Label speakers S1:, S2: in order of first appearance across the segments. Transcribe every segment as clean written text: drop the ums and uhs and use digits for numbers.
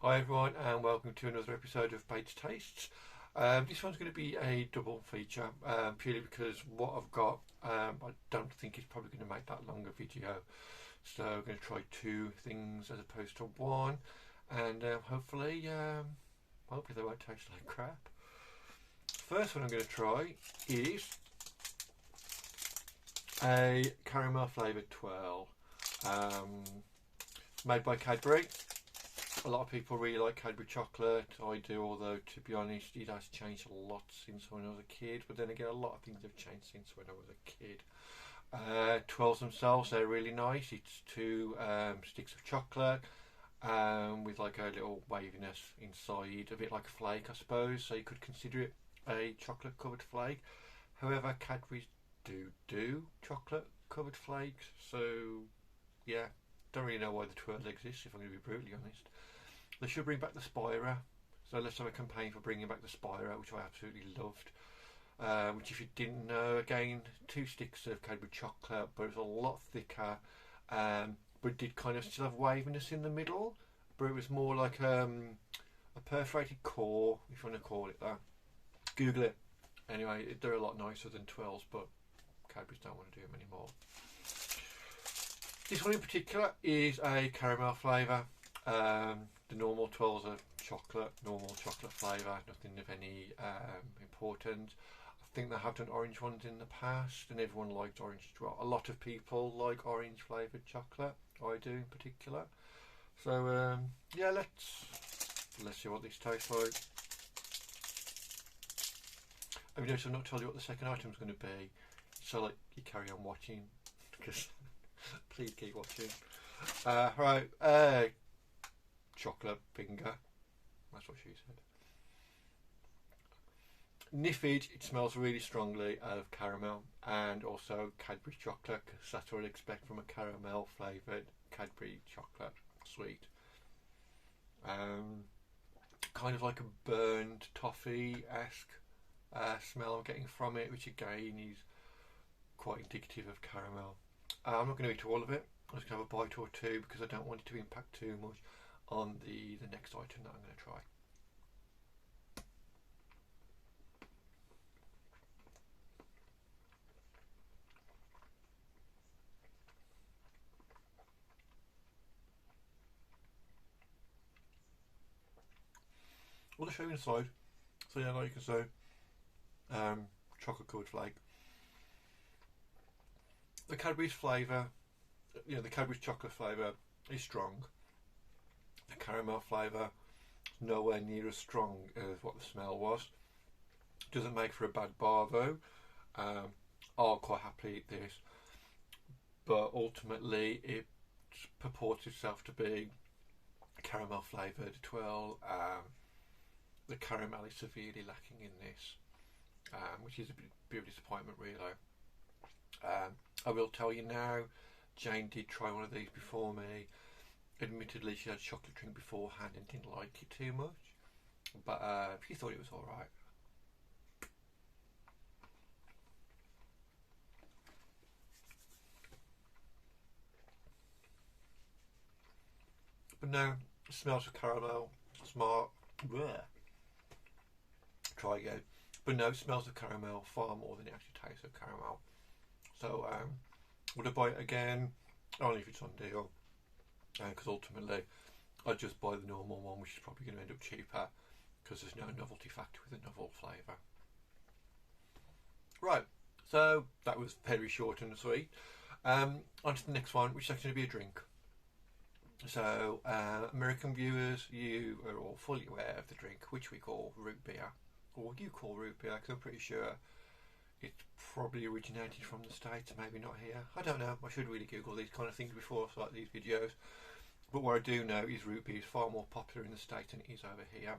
S1: Hi everyone and welcome to another episode of Baked Tastes. This one's going to be a double feature purely because what I've got I don't think it's probably going to make that long a video. So I'm going to try two things as opposed to one, and hopefully they won't taste like crap. First one I'm going to try is a Caramel Flavoured Twirl made by Cadbury. A lot of people really like Cadbury chocolate. I do, although to be honest it has changed a lot since when I was a kid, but then again a lot of things have changed since when I was a kid. Twirls themselves, they're really nice. It's two sticks of chocolate with like a little waviness inside, a bit like a flake I suppose, so you could consider it a chocolate covered flake. However, Cadbury's do chocolate covered flakes, so yeah, don't really know why the twirl exists if I'm going to be brutally honest. They should bring back the Spira, so let's have a campaign for bringing back the Spira, which I absolutely loved. Which, if you didn't know, again, two sticks of Cadbury chocolate, but it was a lot thicker, but it did kind of still have waviness in the middle, but it was more like a perforated core, if you want to call it that. Google it. Anyway, they're a lot nicer than twirls, but Cadbury's don't want to do them anymore. This one in particular is a caramel flavour. The normal twirls are normal chocolate flavour, nothing of any importance. I think they have done orange ones in the past, and everyone likes orange as well. A lot of people like orange flavoured chocolate. I do in particular. So yeah, let's see what this tastes like. I mean, I've not told you what the second item is going to be, so like you carry on watching, because please keep watching. Right, chocolate finger. That's what she said. Niffage, it smells really strongly of caramel and also Cadbury chocolate, because that's what I'd expect from a caramel flavoured Cadbury chocolate sweet. Kind of like a burned toffee-esque smell I'm getting from it, which again is quite indicative of caramel. I'm not going to eat all of it. I'm just going to have a bite or two because I don't want it to impact too much on the next item that I'm going to try. Well, I'll show you inside. So yeah, like you can say, chocolate covered flake. The Cadbury's flavour, the Cadbury's chocolate flavour is strong. The caramel flavour is nowhere near as strong as what the smell was. Doesn't make for a bad bar though. I'll quite happily eat this, but ultimately it purports itself to be caramel flavoured twirl. The caramel is severely lacking in this, which is a bit of a disappointment really. I will tell you now, Jane did try one of these before me. Admittedly, she had chocolate drink beforehand and didn't like it too much, but she thought it was alright. But no, it smells of caramel. Smart. Blech. Try again. But no, it smells of caramel far more than it actually tastes of caramel. So would I buy it again? Only if it's on deal, because ultimately I'd just buy the normal one, which is probably going to end up cheaper because there's no novelty factor with a novel flavour. Right, so that was very short and sweet. On to the next one, which is actually going to be a drink. So American viewers, you are all fully aware of the drink which we call root beer, or you call root beer, because I'm pretty sure it's probably originated from the States, maybe not here. I don't know. I should really Google these kind of things before I start these videos. But what I do know is root beer is far more popular in the States than it is over here.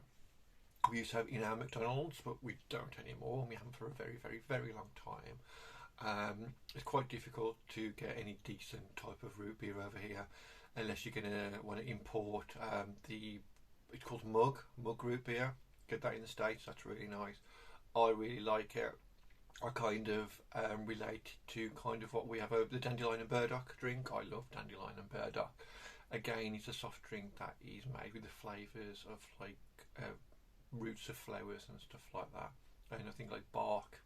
S1: We used to have it in our McDonald's, but we don't anymore. We haven't for a very, very, very long time. It's quite difficult to get any decent type of root beer over here, unless you're going to want to import it's called mug root beer. Get that in the States. That's really nice. I really like it. I kind of relate to kind of what we have over the dandelion and burdock drink. I love dandelion and burdock. Again, it's a soft drink that is made with the flavours of like roots of flowers and stuff like that, and I think like bark,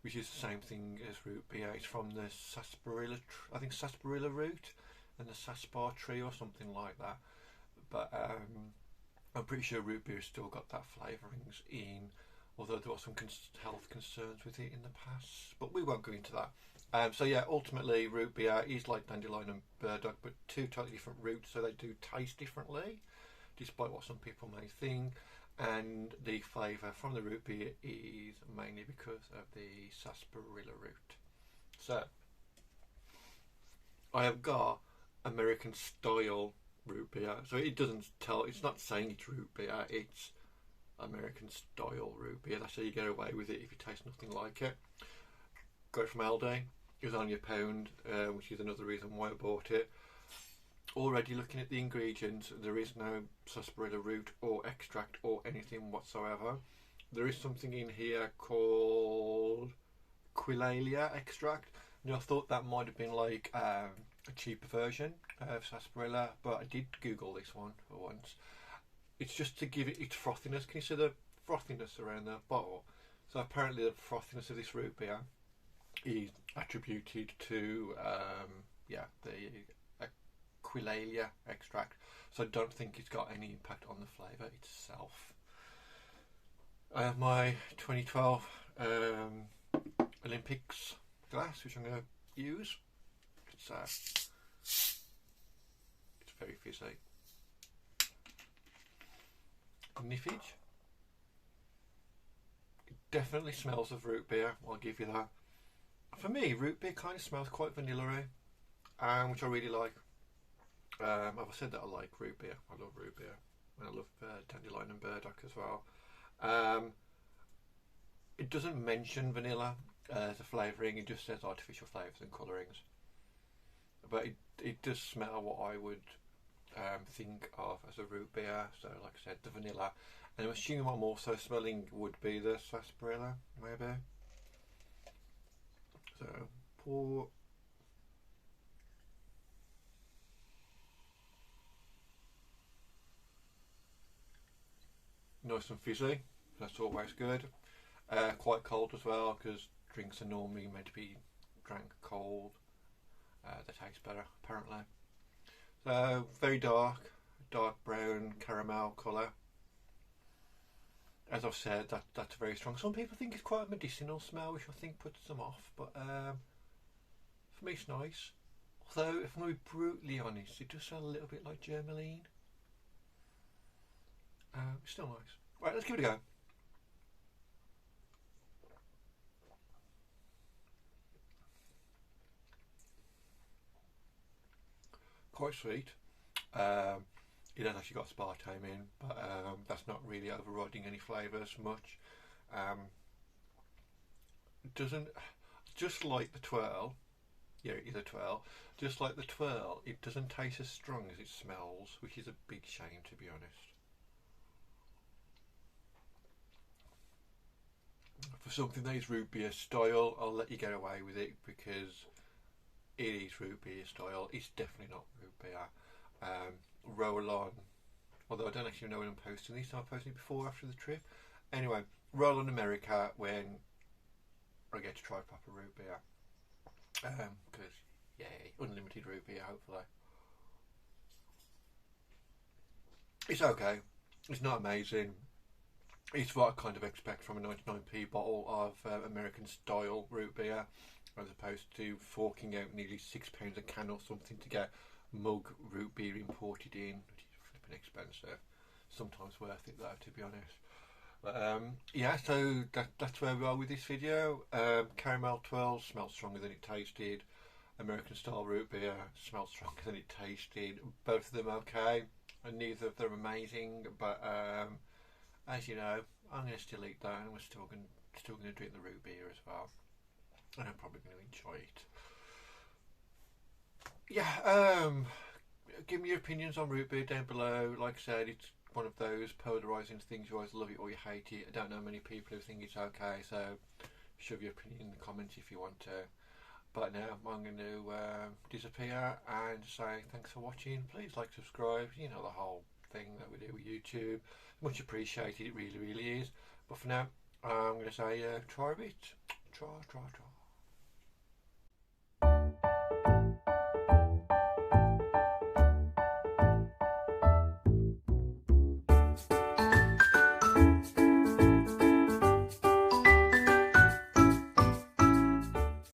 S1: which is the same thing as root beer. It's from the sarsaparilla, I think sarsaparilla root and the sarsaparilla tree or something like that. But I'm pretty sure root beer has still got that flavourings in, although there were some health concerns with it in the past. But we won't go into that. So yeah, ultimately root beer is like dandelion and burdock, but two totally different roots, so they do taste differently, despite what some people may think. And the flavour from the root beer is mainly because of the sarsaparilla root. So I have got American style root beer. So it doesn't tell, it's not saying it's root beer, it's American style root beer. That's how you get away with it if you taste nothing like it. Got it from Aldi. It was only £1, which is another reason why I bought it. Already looking at the ingredients, there is no sarsaparilla root or extract or anything whatsoever. There is something in here called Quillalia extract. Now I thought that might have been like a cheaper version of sarsaparilla, but I did Google this one for once. It's just to give it its frothiness. Can you see the frothiness around the bottle? So apparently the frothiness of this root beer is attributed to the Quillalia extract. So I don't think it's got any impact on the flavour itself. I have my 2012 Olympics glass, which I'm going to use. It's very fizzy. Niffage. It definitely smells of root beer, I'll give you that. For me, root beer kind of smells quite vanilla-y, which I really like. I've said that I like root beer. I love root beer. And I love dandelion and burdock as well. It doesn't mention vanilla as a flavouring, it just says artificial flavours and colourings. But it does smell what I would think of as a root beer. So like I said, the vanilla. And I'm assuming what I'm also smelling would be the sarsaparilla, maybe. So pour. Nice and fizzy, that's always good. Quite cold as well, because drinks are normally meant to be drank cold. They taste better, apparently. So very dark brown caramel colour. As I've said, that's very strong. Some people think it's quite a medicinal smell, which I think puts them off, but for me it's nice. Although, if I'm going to be brutally honest, it does sound a little bit like Germaline. It's still nice. Right, let's give it a go. Quite sweet. It has actually got aspartame in, but that's not really overriding any flavours much. It doesn't, just like the twirl, yeah, it is a twirl, just like the twirl, it doesn't taste as strong as it smells, which is a big shame, to be honest. For something that is root beer style, I'll let you get away with it because it is root beer style. It's definitely not root beer. Roll on, although I don't actually know when I'm posting this. I'm posting it before or after the trip. Anyway, roll on America when I get to try proper root beer. Because, yay, unlimited root beer, hopefully. It's okay. It's not amazing. It's what I kind of expect from a 99p bottle of American style root beer, as opposed to forking out nearly £6 a can or something to get mug root beer imported in, which is flipping expensive. Sometimes worth it though, to be honest. But yeah, so that's where we are with this video. Caramel Twirl smells stronger than it tasted. American style root beer smells stronger than it tasted. Both of them okay, and neither of them amazing, but as you know, I'm going to still eat that, and we're still going to drink the root beer as well, and I'm probably going to enjoy it. Yeah, give me your opinions on root beer down below. Like I said, it's one of those polarising things. You either love it or you hate it. I don't know many people who think it's okay, so shove your opinion in the comments if you want to. But now I'm going to disappear and say thanks for watching. Please like, subscribe. You know the whole thing that we do with YouTube. Much appreciated. It really, really is. But for now, I'm going to say try a bit. Try.